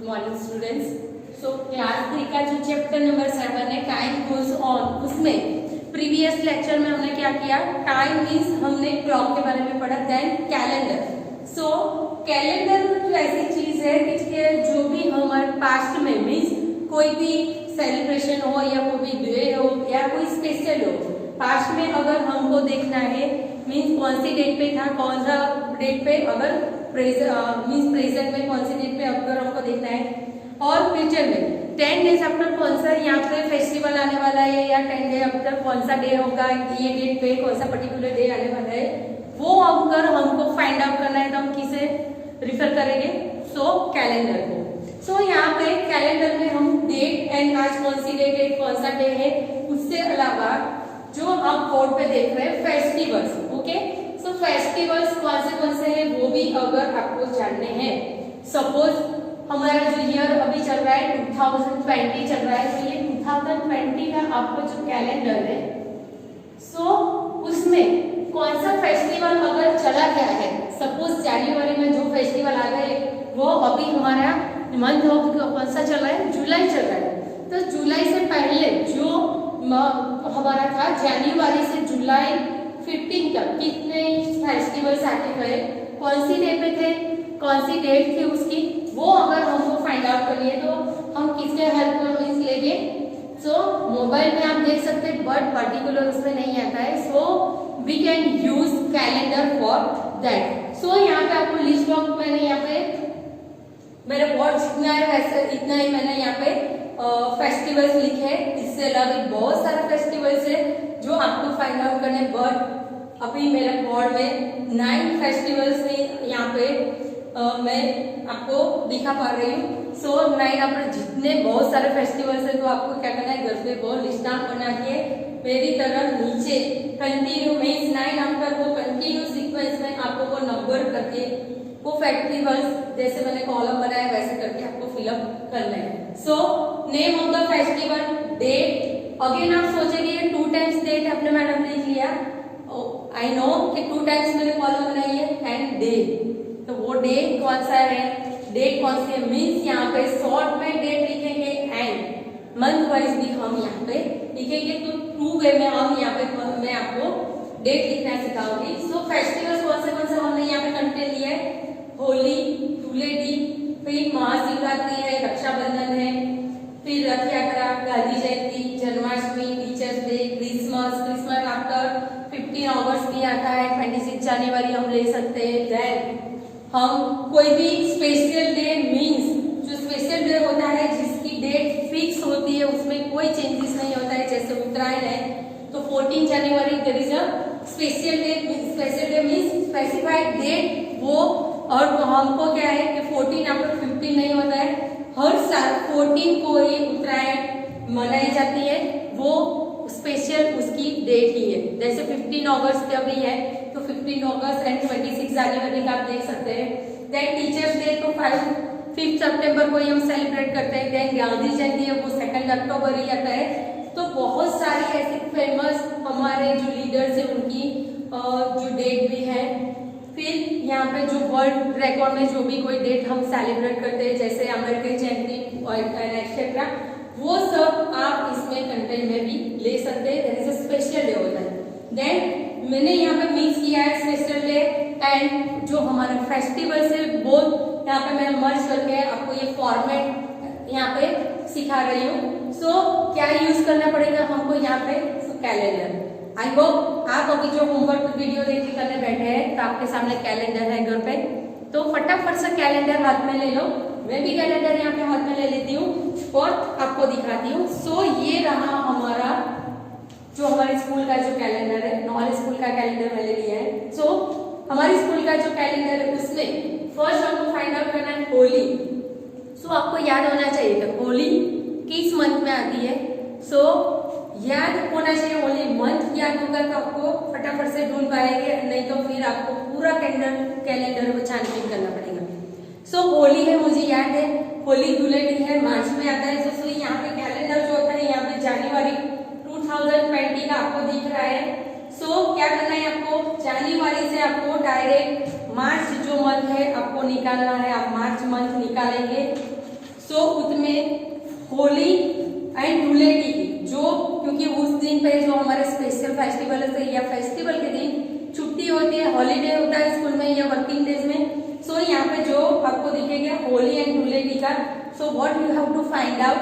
Morning students. So class 3 का जो chapter number 7 है टाइम गोज ऑन, उसमें प्रीवियस लेक्चर में हमने क्या किया, टाइम मीन्स हमने क्लॉक के बारे में पढ़ा, देन कैलेंडर। सो कैलेंडर जो ऐसी चीज है कि जो भी हमारे पास्ट में मीन्स कोई भी सेलिब्रेशन हो या कोई भी डे हो या कोई स्पेशल हो, पास्ट में अगर हमको देखना है मीन्स कौन सी डेट पे था, कौन सा डेट पे, अगर मीन्स प्रेजेंट में कौन सी डेट पे अगर हमको देखना है, और फ्यूचर में 10 डेज आफ्टर कौन सा यहाँ पे फेस्टिवल आने वाला है या 10 डे आफ्टर कौन सा डे होगा, ये डेट पे कौन सा पर्टिकुलर डे आने वाला है, वो अगर हमको फाइंड आउट करना है तो हम किसे रिफर करेंगे, सो कैलेंडर को। सो यहाँ पे कैलेंडर में हम डेट एंड आज कौन सी डेट है, कौन सा डे है, उससे अलावा जो आप बोर्ड पे देख रहे हैं फेस्टिवल्स, ओके। सो फेस्टिवल्स कौन से हैं वो भी अगर आपको जानने हैं, सपोज हमारा जो ईयर अभी चल रहा है 2020 चल रहा है, तो ये 2020 का आपको जो कैलेंडर है, सो उसमें कौन सा फेस्टिवल अगर चला गया है, सपोज जनवरी में जो फेस्टिवल आ गए वो अभी हमारा मंथ हो कौन सा चल रहा है, जुलाई चल रहा है, तो जुलाई से पहले जो हमारा था जनवरी से जुलाई 15 तक कितने फेस्टिवल्स आके गए, कौन सी डे पे थे, कौन सी डेट थी उसकी, वो अगर हमको फाइंड आउट करनी है तो हम किसके हेल्प में मीन्स लेंगे, सो मोबाइल में आप देख सकते हैं बट पर्टिकुलर उसमें नहीं आता है, so we can use calendar for that. So यहाँ पे आपको लिस्ट बॉक्स मैंने यहाँ पे मेरे वर्ड जितना है वैसे इतना ही मैंने यहाँ पे फेस्टिवल्स लिखे हैं, इससे अलावा बहुत सारे फेस्टिवल्स है जो आपको फाइंड आउट करने, बट अभी मेरे बोर्ड में 9 फेस्टिवल्स है यहाँ पे मैं आपको दिखा पा रही हूँ। सो 9 आपने जितने बहुत सारे फेस्टिवल्स है तो आपको क्या करना है, घर पे बहुत लिस्ट बना के मेरी तरह नीचे कंटिन्यू मीन्स 9 आफ्टर वो कंटिन्यू सीक्वेंस में आपको वो नंबर करके वो फेस्टिवल्स जैसे मैंने कॉलम बनाया वैसे करके आपको फिलअप करना है। So name of the festival, date, again आप सोचेंगे 2 टाइम्स डेट आपने मैडम लिख लिया, आई नो कि 2 टाइम्स मैंने कॉलम बनाई है, एंड डे, तो वो डे कौन सा है, डेट कौन सी है, मीन्स यहाँ पे शॉर्ट में डेट लिखेंगे एंड मंथ वाइज भी हम यहाँ पे लिखेंगे, तो 2 वे में हम यहाँ पे मैं आपको डेट लिखना सिखाऊंगी। सो फेस्टिवल्स कौन से हमने यहाँ पे कंटेंट लिया है, होली, धुलेटी, फिर महाशिवरात्रि है, रक्षाबंधन है, फिर Rath Yatra, Gandhi Jayanti, Janmashtami, teachers day, Christmas after 15 अगस्त भी आता है, 26 जनवरी हम ले सकते हैं। देन हम कोई भी स्पेशल डे मीन्स जो स्पेशल डे होता है जिसकी डेट फिक्स होती है उसमें कोई चेंजेस नहीं होता है, जैसे उत्तरायण है तो 14 जनवरी there is a special day means specified date, वो और हमको क्या है कि 14 आफ्टर 15 नहीं होता है, हर साल 14 को ही उत्तरायण मनाई जाती है, वो स्पेशल उसकी डेट ही है, जैसे 15 अगस्त अभी है तो 15 अगस्त एंड 26 जनवरी का आप देख सकते हैं। देन टीचर्स डे तो 5 सितंबर को ही हम सेलिब्रेट करते हैं, देन गांधी जयंती है वो 2 अक्टूबर ही आता है। तो बहुत सारी ऐसी फेमस हमारे जो लीडर्स है उनकी जो डेट भी है, फिर यहाँ पे जो वर्ल्ड रिकॉर्ड में जो भी कोई डेट हम सेलिब्रेट करते हैं जैसे अमेरिकन जयंती और एक्सेट्रा, वो सब आप इसमें कंटेंट में भी ले सकते हैं, स्पेशल डे होता है। देन मैंने यहाँ पे मिक्स किया है स्पेशल डे एंड जो हमारे फेस्टिवल्स है वो यहाँ पे मैंने मर्ज करके आपको ये फॉर्मेट यहाँ पे सिखा रही हूँ। सो क्या यूज करना पड़ेगा हमको यहाँ पे, कैलेंडर। आई होप आप अभी जो होमवर्क वीडियो देख के करने बैठे हैं तो आपके सामने कैलेंडर है घर पे, तो फटाफट से कैलेंडर हाथ में ले लो, मैं भी कैलेंडर यहाँ पे हाथ में ले लेती हूँ और आपको दिखाती हूँ। सो ये रहा हमारा जो हमारे स्कूल का जो कैलेंडर है, नॉलेज स्कूल का कैलेंडर मैंने लिया है। सो हमारे स्कूल का जो कैलेंडर है उसमें फर्स्ट हमको फाइंड आउट करना है होली। सो आपको याद होना चाहिए कि होली किस मंथ में आती है, सो याद होना चाहिए, होली मंथ याद होगा तो आपको फटाफट से ढूंढ पाएंगे, नहीं तो फिर आपको पूरा कैलेंडर को छानबीन करना पड़ेगा। सो होली है मुझे याद है, होली धुलेटी है मार्च में आता है, सो यहाँ पे कैलेंडर जो होता है यहाँ पे जनवरी 2020 का आपको दिख रहा है। सो क्या करना है आपको, जनवरी से आपको डायरेक्ट मार्च जो मंथ है आपको निकालना है, आप मार्च मंथ निकालेंगे। सो उसमें होली एंड धुलेटी जो, क्योंकि उस दिन पे जो हमारे स्पेशल फेस्टिवल है या फेस्टिवल के दिन छुट्टी होती है, हॉलीडे होता है स्कूल में या वर्किंग डेज में। सो यहाँ पे जो आपको दिखेगा होली एंड धुलेटी का, so what you have to find out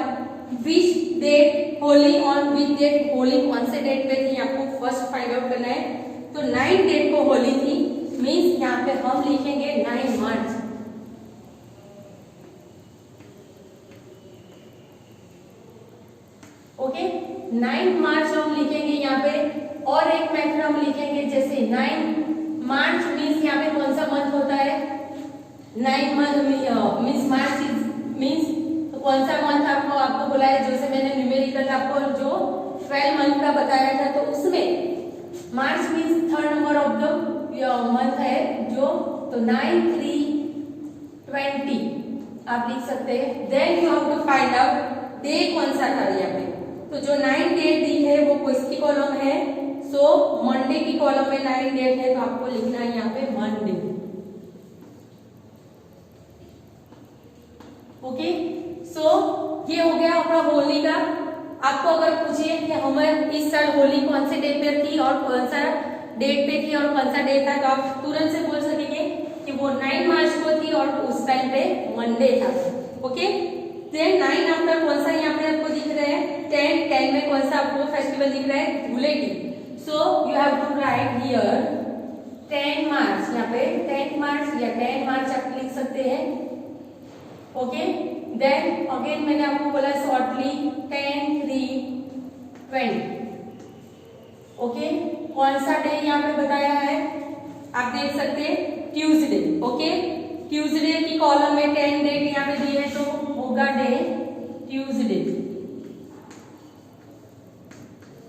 which date Holi on which date Holi कौन से डेट पे थी आपको फर्स्ट फाइंड आउट करना है। तो 9 डेट को होली थी, मीन्स यहाँ पे हम लिखेंगे 9 मार्च। ओके 9 मार्च हम लिखेंगे यहाँ पे। और एक मेथड हम लिखेंगे जैसे 9 मार्च मीन्स यहाँ पे कौन सा मंथ होता है, 9 मंथ मीन्स मार्च मीन्स तो कौन सा मंथ आपको बोला है, जैसे मैंने न्यूमेरिकल आपको जो 12 मंथ का बताया था, तो उसमें मार्च means 3rd number of the month है जो, तो 9 3 20 आप लिख सकते हैं। Then you have to find out day कौन सा था यहाँ पे। तो जो 9 डेट दी है वो किसकी कॉलम है, सो मंडे की कॉलम में 9 डेट है, तो आपको लिखना है यहाँ पे मंडे। ओके सो ये हो गया अपना होली का। आपको अगर पूछिए कि हमें इस साल होली कौन से डेट पे थी और कौन सा डेट पे थी और कौन सा डेट था, तो आप तुरंत से बोल सकेंगे कि वो 9 मार्च को थी और उस टाइम पे मंडे था। ओके देन 9 आफ्टर कौन सा यहाँ पे आपको दिख रहा है, 10 में कौन सा आपको फेस्टिवल दिख रहा है, Dhuleti. So you have to write here 10 March, यहाँ पे 10 मार्च या 10 मार्च आप लिख सकते हैं। ओके देन अगेन मैंने आपको बोला शॉर्टली 10 3 20। ओके कौन सा डे यहाँ पे बताया है आप देख सकते हैं, ट्यूसडे। ओके ट्यूसडे की कॉलम में 10 डेट यहाँ पे दी है, तो होगा डे ट्यूसडे।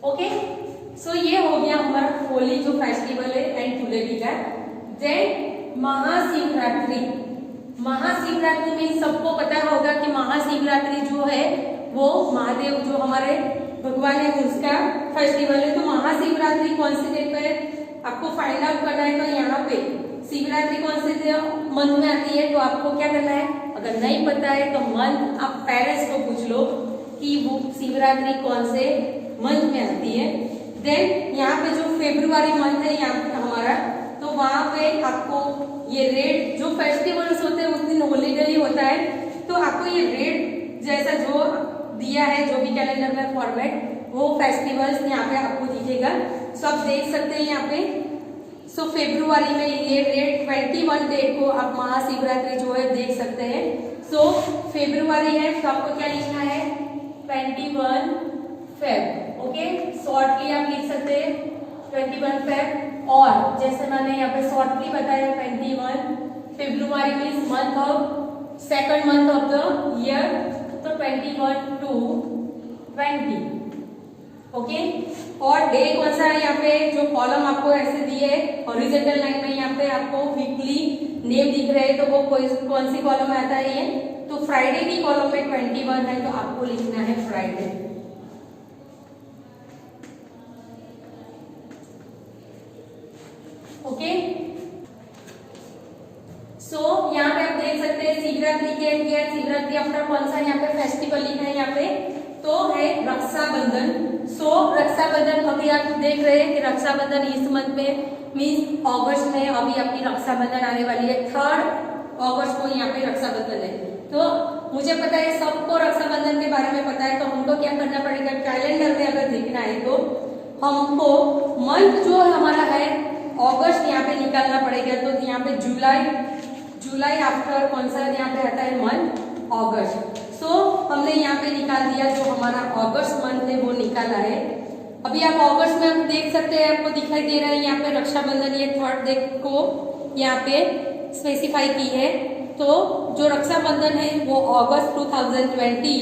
ओके सो ये हो गया हमारा होली जो फेस्टिवल है एंड धुलेटी का। देन महाशिवरात्रि, महाशिवरात्रि में सबको पता होगा कि महाशिवरात्रि जो है वो महादेव जो हमारे भगवान है उसका फेस्टिवल है। तो महाशिवरात्रि कौन से डेट पर आपको फाइंड आउट करना है, तो यहाँ पे शिवरात्रि कौन से मंथ में आती है, तो आपको क्या करना है, अगर नहीं पता है तो मंथ आप पेरेंट्स को पूछ लो कि वो शिवरात्रि कौन से मंथ में आती है। देन यहाँ पे जो फरवरी मंथ है यहाँ पे हमारा, तो वहां पे आपको ये रेड जो फेस्टिवल्स होते हैं उस दिन हॉलीडे ही होता है, तो आपको ये रेड जैसा जो दिया है जो भी कैलेंडर में फॉर्मेट, वो फेस्टिवल्स यहाँ पे आपको दिखेगा। सो आप देख सकते हैं यहाँ पे। सो फरवरी में ये रेड 21 डेट को आप महाशिवरात्रि जो है देख सकते हैं। सो फरवरी है तो आपको क्या लिखना है 21 फेब। ओके शॉर्टली आप लिख सकते हैं 21 फेब। और जैसे मैंने यहाँ पे शॉर्टली बताया 21 फरवरी means month of second month of the year, तो 21 to 20। ओके और डे कौन सा है यहाँ पे, जो कॉलम आपको ऐसे दिए है हॉरिजॉन्टल लाइन में यहाँ पे आपको वीकली नेम दिख रहे हैं, तो वो कौन सी कॉलम में आता है ये, तो फ्राइडे की कॉलम में 21 है, तो आपको लिखना है फ्राइडे। ओके सो यहाँ पे आप देख सकते हैं शिवरात्रि के शिवरात्रि अपना कौन सा यहाँ पे फेस्टिवल लिखा है यहाँ पे, तो है रक्षाबंधन। सो रक्षाबंधन अभी आप देख रहे हैं कि रक्षाबंधन इस मंथ में मीन्स अगस्त में अभी आपकी रक्षाबंधन आने वाली है, 3 अगस्त को यहाँ पे रक्षाबंधन है। तो मुझे पता है सबको रक्षाबंधन के बारे में पता है, तो हमको क्या करना पड़ेगा, कैलेंडर में अगर देखना है तो हमको मंथ जो हमारा है अगस्त यहाँ पे निकालना पड़ेगा। तो यहाँ पे जुलाई आफ्टर कौन सा यहाँ पे आता है मंथ अगस्त। सो हमने यहाँ पे निकाल दिया, जो हमारा अगस्त मंथ है वो निकाला है। अभी आप अगस्त में आप देख सकते हैं, आपको दिखाई दे रहा है यहाँ पे रक्षाबंधन ये 3rd डेट को यहाँ पे स्पेसिफाई की है। तो जो रक्षाबंधन है वो अगस्त 2020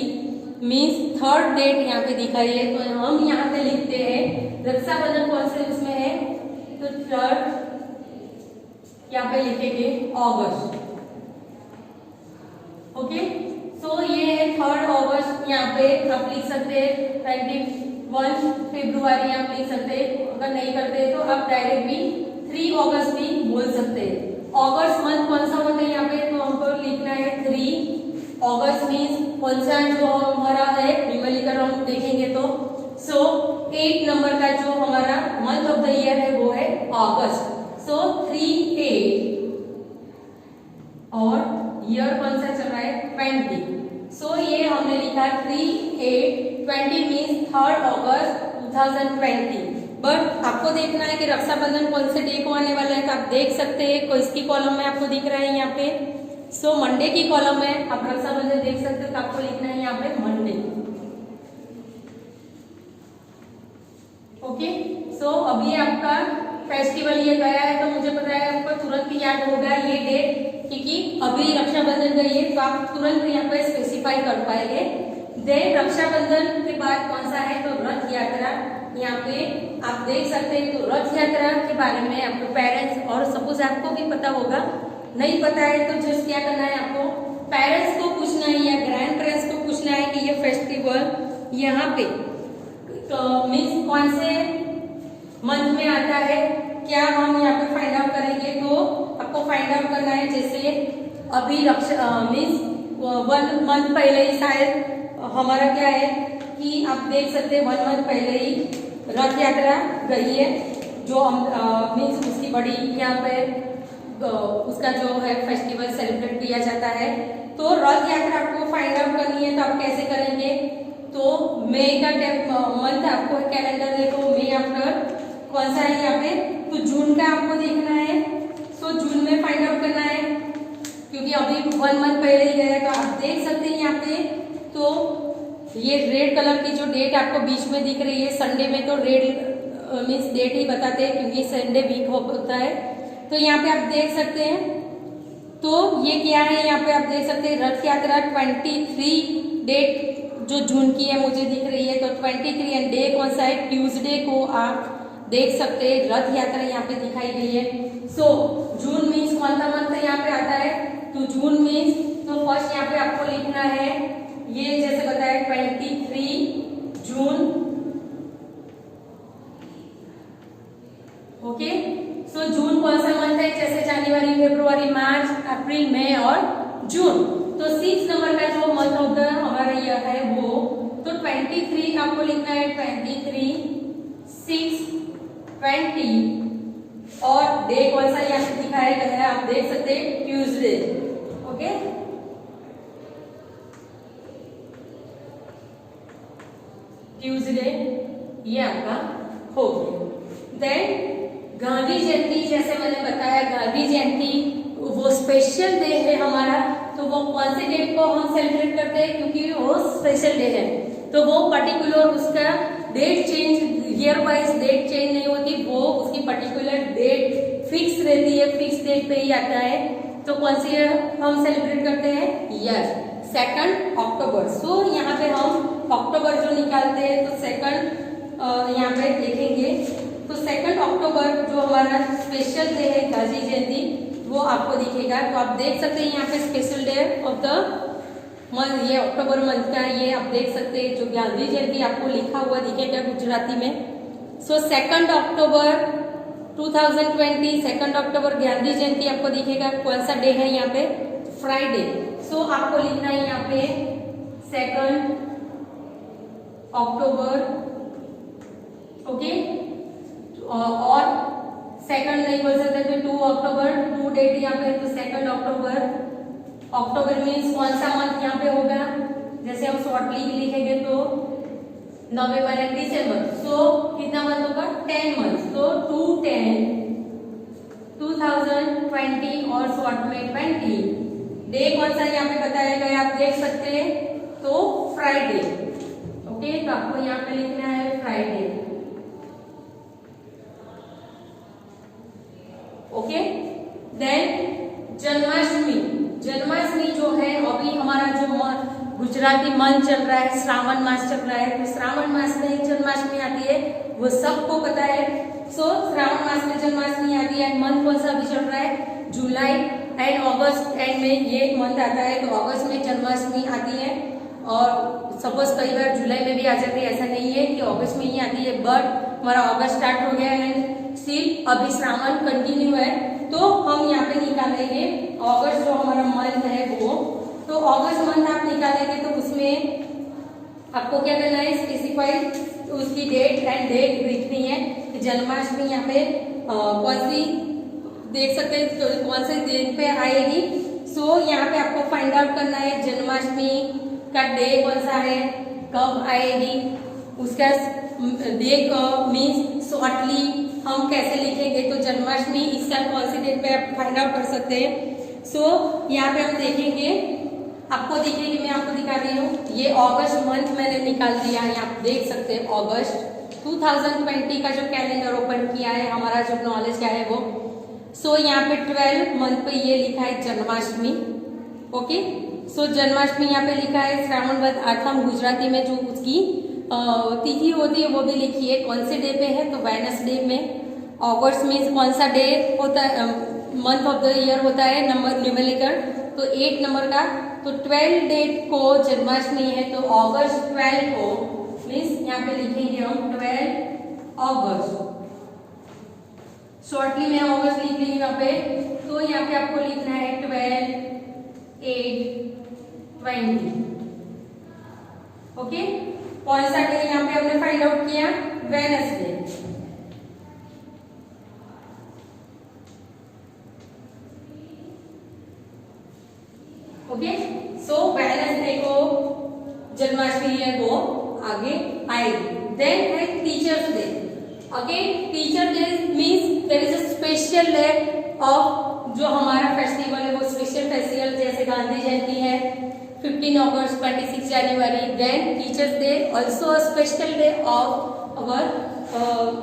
मीन्स 3rd डेट यहाँ पे दिखाई है। तो हम यहाँ पे लिखते हैं रक्षाबंधन कौन से उसमें है, तो 3rd यहाँ पे लिखेंगे अगस्त। ओके सो ये है 3rd अगस्त, यहाँ पे आप लिख सकते हैं 21 फरवरी आप लिख सकते हैं। अगर नहीं करते तो आप डायरेक्ट भी 3 अगस्त भी बोल सकते हैं। अगस्त मंथ कौन सा होता है यहाँ पे, तो हमको लिखना है 3 अगस्त मीन्स कौन सा जो हमारा है न्यूमेरिकल राउंड देखेंगे तो 8 नंबर का जो हमारा मंथ ऑफ द ईयर है वो है अगस्त। 3/8 और ईयर कौन सा चल रहा है 20। ये हमने लिखा 3/8/20 मीन्स 3rd अगस्त 2020। बट आपको देखना है कि रक्षाबंधन कौन से डे को आने वाला है, तो आप देख सकते हैं कोई इसकी कॉलम में आपको दिख रहा है यहाँ पे। मंडे की कॉलम में आप रक्षाबंधन देख सकते हो, तो आपको लिखना है यहाँ पे मंडे। ओके, अभी आपका फेस्टिवल ये गया है तो मुझे पता है आपको तुरंत याद होगा ये डेट, क्योंकि अभी रक्षाबंधन गई है तो आप तुरंत यहाँ पे स्पेसिफाई कर पाएंगे। देन रक्षाबंधन के बाद कौन सा है तो रथ यात्रा, यहाँ पे आप देख सकते हैं। तो रथ यात्रा के बारे में आपको पेरेंट्स और सपोज आपको भी पता होगा, नहीं पता है तो जस्ट क्या करना है आपको पेरेंट्स को पूछना है या ग्रैंड पेरेंट्स को पूछना है कि ये फेस्टिवल यहाँ पे मीन्स कौन से मंथ में आता है, क्या हम यहाँ पे फाइंड आउट करेंगे। तो आपको फाइंड आउट करना है, जैसे अभी मीन्स 1 मंथ पहले ही शायद हमारा क्या है कि आप देख सकते हैं 1 मंथ पहले ही रथ यात्रा गई है, जो मीन्स उसकी बड़ी यहाँ पे उसका जो है फेस्टिवल सेलिब्रेट किया जाता है। तो रथ यात्रा आपको फाइंड आउट करनी है, तो आप कैसे करेंगे। तो मई का मंथ आपको कैलेंडर देखो, मई आफ्टर कौन सा है यहाँ पे, तो जून का आपको देखना है। जून में फाइंड आउट करना है, क्योंकि अभी 1 मंथ पहले ही गया, तो आप देख सकते हैं यहाँ पे। तो ये रेड कलर की जो डेट आपको बीच में दिख रही है, संडे में तो रेड मीन्स डेट ही बताते हैं, क्योंकि संडे वीक होता है। तो यहाँ पे आप देख सकते हैं, तो ये क्या है यहाँ पे आप देख सकते हैं रथ यात्रा 23 डेट जो जून की है मुझे दिख रही है। तो 23 एंड डे कौन सा है ट्यूसडे को आप देख सकते हैं रथ यात्रा यहाँ पे दिखाई गई है। जून मीन्स कौन सा मंथ यहाँ पे आता है, तो जून मीन्स तो फर्स्ट यहाँ पे आपको लिखना है ये जैसे बताया 23 जून। ओके, जून कौन सा मंथ है, जैसे जनवरी, फरवरी, मार्च, अप्रैल, मई और जून। तो 6 नंबर का जो मंथ ऑफ द हमारा ईयर है वो तो 23 आपको लिखना है 23 6 20 और डे कौन सा यहाँ पे दिखाया गया है आप देख सकते हैं ट्यूसडे। ओके, ट्यूसडे ये आपका हो गया। देन गांधी जयंती, जैसे मैंने बताया गांधी जयंती वो स्पेशल डे है हमारा, तो वो कौन से डेट को हम सेलिब्रेट करते हैं, क्योंकि वो स्पेशल डे है तो वो पर्टिकुलर उसका date change year wise date change नहीं होती, वो उसकी पर्टिकुलर डेट फिक्स रहती है, फिक्स डेट पे ही आता है। तो कौन सी हम सेलिब्रेट करते हैं, यस 2 अक्टूबर। यहाँ पे हम अक्टूबर जो निकालते हैं तो 2 यहाँ पे देखेंगे। तो 2 अक्टूबर जो हमारा स्पेशल डे है गांधी जयंती वो आपको दिखेगा। तो आप देख सकते हैं यहाँ पे special day of the month, ये अक्टूबर मंथ का ये आप देख सकते हैं जो गांधी जयंती आपको लिखा हुआ दिखेगा गुजराती में। 2 अक्टूबर 2020 2 अक्टूबर गांधी जयंती आपको दिखेगा। कौन सा डे है यहाँ पे, फ्राइडे। आपको लिखना है यहाँ पे 2 अक्टूबर। ओके, और 2 नहीं बोल सकते तो 2 अक्टूबर 2 डेट यहाँ पे, तो 2 अक्टूबर। अक्टूबर मीन्स कौन सा मंथ यहाँ पे होगा, जैसे हम शॉर्टली लिखेंगे तो नवंबर एंड दिसंबर। कितना मंथ होगा 10 मंथ। 2/10 2020 और शॉर्ट में 20। डे कौन सा यहाँ पे बताया गया आप देख सकते हैं, तो फ्राइडे। ओके, तो आपको यहाँ पे लिखना है फ्राइडे। ओके, देन जन्माष्टमी जो है अभी हमारा जो गुजराती मंथ चल रहा है, श्रावण मास चल रहा है, तो श्रावण मास में जन्माष्टमी आती है, वो सबको पता है। श्रावण मास में जन्माष्टमी आती है। मंथ कौन सा अभी चल रहा है, जुलाई एंड अगस्त एंड में ये मंथ आता है, तो अगस्त में जन्माष्टमी आती है। और सपोज कई बार जुलाई में भी आ जाती है, ऐसा नहीं है कि अगस्त में ही आती है, बट हमारा अगस्त स्टार्ट हो गया है, स्टिल अभी श्रावण कंटिन्यू है, तो हम यहाँ पे निकालेंगे अगस्त जो हमारा मंथ है वो तो अगस्त मंथ आप निकालेंगे तो उसमें आपको क्या करना है, स्पेसिफाइड उसकी डेट एंड डेट लिखनी है। जन्माष्टमी यहाँ पे कौन सी देख सकते हैं, तो कौन से डेट पे आएगी। सो यहाँ पे आपको फाइंड आउट करना है जन्माष्टमी का डे कौन सा है, कब आएगी, उसका डे मीन्स शॉर्टली हम कैसे लिखेंगे। तो जन्माष्टमी इस साल कौन सी डेट पे आप फाइंड आउट कर सकते हैं। सो यहाँ पे हम देखेंगे, आपको दिखेगी, मैं आपको दिखा रही हूँ, ये अगस्त मंथ मैंने निकाल दिया है, आप देख सकते हैं अगस्त 2020 का जो कैलेंडर ओपन किया है, हमारा जो नॉलेज क्या है वो। सो यहाँ पे 12 मंथ पे ये लिखा है जन्माष्टमी। ओके, सो जन्माष्टमी यहाँ पे लिखा है श्रावण वद 8 गुजराती में जो उसकी तिथि होती है वो भी लिखी है, कौन से डे पे है, तो वेडनेसडे में। अगस्त मीन्स कौन सा डे होता है, मंथ ऑफ द ईयर होता है, नंबर न्यूमेरिकल, तो 8 नंबर का। तो 12 डेट को जन्माष्टमी है, तो अगस्त 12 को मीन्स यहाँ पे लिखेंगे हम 12 अगस्त। शॉर्टली मैं अगस्त लिख रही हूँ यहाँ पे, तो यहाँ पे आपको लिखना है 12/8/20। ओके, कौन सा डे यहाँ पे हमने फाइंड आउट किया, वेडनेसडे। ओके, सो वेडनेसडे को जन्माष्टमी है वो आगे आएगी। देन है teachers day. Okay, teacher day means there is a special day of, जो हमारा फेस्टिवल है वो स्पेशल फेस्टिवल, जैसे गांधी जयंती है 15 अगस्त, 26 जनवरी। Then teachers day also a special day of our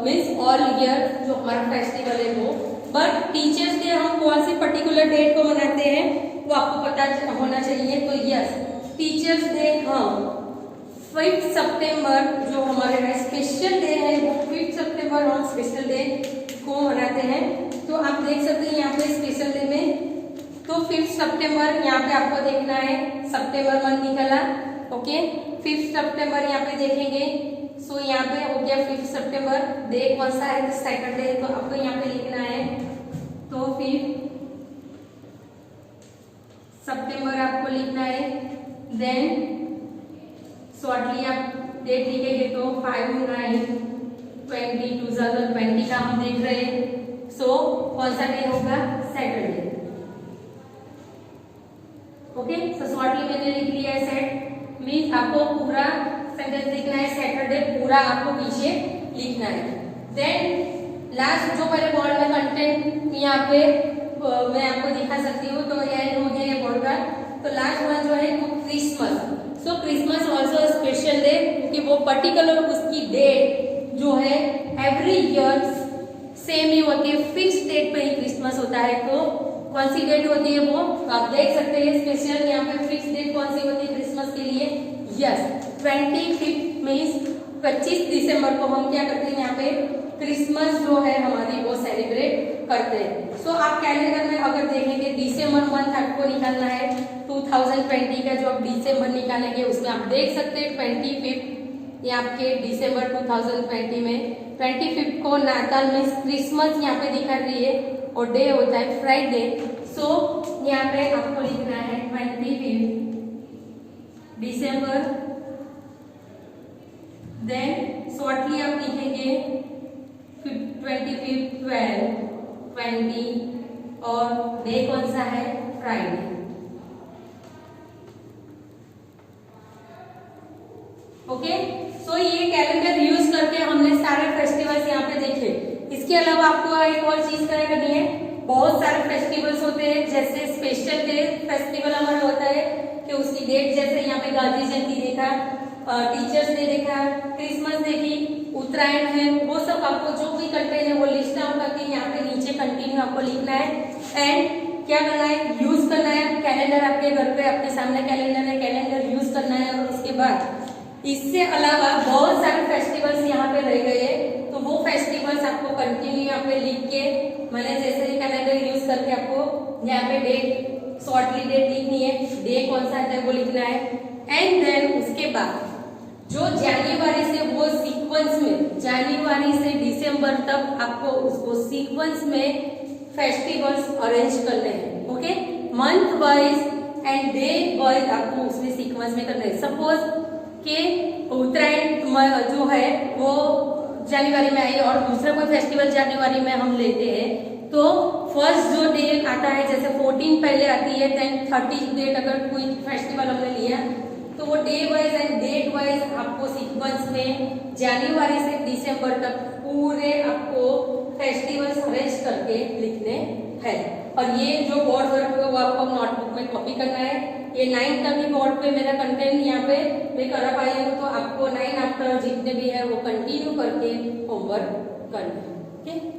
means all year, जो हमारा फेस्टिवल है वो। बट टीचर्स डे हम कौन सी पर्टिकुलर डेट को मनाते हैं वो आपको पता होना चाहिए। तो यस, टीचर्स डे हम 5 सितंबर जो हमारे स्पेशल डे है वो 5 सितंबर हम स्पेशल डे को मनाते हैं। तो आप देख सकते हैं यहाँ पे स्पेशल डे में, तो 5 सितंबर यहाँ पे आपको देखना है, सितंबर मंथ निकला। ओके, 5 सितंबर यहाँ पे देखेंगे। सो यहाँ पे हो गया 5 सितंबर, डे कौन सा है, सैटरडे, तो आपको यहाँ पे लिखना है। तो 5 सितंबर आपको लिखना है। देन शॉर्टली आप डेट लिखेंगे तो 5/9/2020 का हम देख रहे हैं। सो कौन सा डे होगा, सैटरडे। ओके, सो शॉर्टली मैंने लिख लिया है सेट, मीन्स आपको पूरा सेंटेंस लिखना है, सैटरडे पूरा आपको पीछे लिखना है। देन लास्ट जो पहले बोर्ड में कंटेंट यहाँ पे मैं आपको दिखा सकती हूँ, तो ये हो गया ये बोर्ड का। तो लास्ट वन जो है वो क्रिसमस। सो क्रिसमस ऑल्सो स्पेशल डे, क्योंकि वो पर्टिकुलर उसकी डेट जो है एवरी ईयर सेम ही होती है, फिक्स डेट पे ही क्रिसमस होता है। तो कौन सी डेट होती है वो आप देख सकते हैं, स्पेशल यहाँ पे फिक्स डेट कौन सी होती है क्रिसमस के लिए, यस 25 मीन्स 25 दिसंबर को हम क्या करते हैं यहाँ पे क्रिसमस जो है हमारी वो सेलिब्रेट करते हैं। सो आप कैलेंडर में अगर देखेंगे दिसंबर मंथ आपको निकालना है 2020 का, जो आप दिसंबर निकालेंगे उसमें आप देख सकते हैं 25 ये आपके दिसंबर 2020 में 25 को नाताल मीन्स क्रिसमस यहाँ पे दिखा रही है, और डे होता है फ्राइडे। सो यहाँ पे आपको लिखना है 25 दिसंबर। देन शॉर्टली आप लिखेंगे 25 12/20 और डे कौन सा है, फ्राइडे। ओके, सो ये कैलेंडर यूज करके हमने सारे फेस्टिवल्स यहाँ पे देखे। इसके अलावा आपको एक और चीज करनी है, बहुत सारे फेस्टिवल्स होते हैं, जैसे स्पेशल डे फेस्टिवल हमारा होता है कि उसकी डेट, जैसे यहाँ पे गांधी जयंती देखा, टीचर्स डे देखा, क्रिसमस देखी, उत्तरायण है, वो सब आपको जो भी कंटेंट है वो लिस्ट आउट करके यहाँ पे नीचे कंटिन्यू आपको लिखना है। एंड क्या करना है, यूज करना है कैलेंडर, आपके घर पे अपने सामने कैलेंडर है, कैलेंडर यूज करना है। और उसके बाद इससे अलावा बहुत सारे फेस्टिवल्स यहाँ पे रह गए, तो वो फेस्टिवल्स आपको कंटिन्यू यहाँ पे लिख के, मैंने जैसे ही कैलेंडर यूज करके आपको यहाँ पे डेट, शॉर्टली डेट लिखनी है, डे कौन सा है वो लिखना है। एंड देन उसके बाद जो जनवरी से वो सीक्वेंस में, जनवरी से दिसंबर तक आपको उसको सीक्वेंस में फेस्टिवल्स अरेंज करने हैं। Okay, month wise and day wise आपको उसमें सीक्वेंस में करना है। सपोज के उत्तरायण जो है वो जनवरी में आई और दूसरा कोई फेस्टिवल जनवरी में हम लेते हैं, तो फर्स्ट जो डे आता है जैसे 14 पहले आती है, देन 30 डेट अगर कोई फेस्टिवल हमने लिया तो वो day wise and date wise आपको सीक्वेंस में जनवरी से दिसंबर तक पूरे आपको फेस्टिवल्स अरेंज करके लिखने हैं। और ये जो बोर्ड वर्क होगा वो आपको नोटबुक में कॉपी करना है। ये 9 तक ही बोर्ड पे मेरा कंटेंट यहाँ पे मैं कर पाई हूँ, तो आपको 9 आफ्टर जितने भी है वो कंटिन्यू करके होमवर्क करना है। ओके।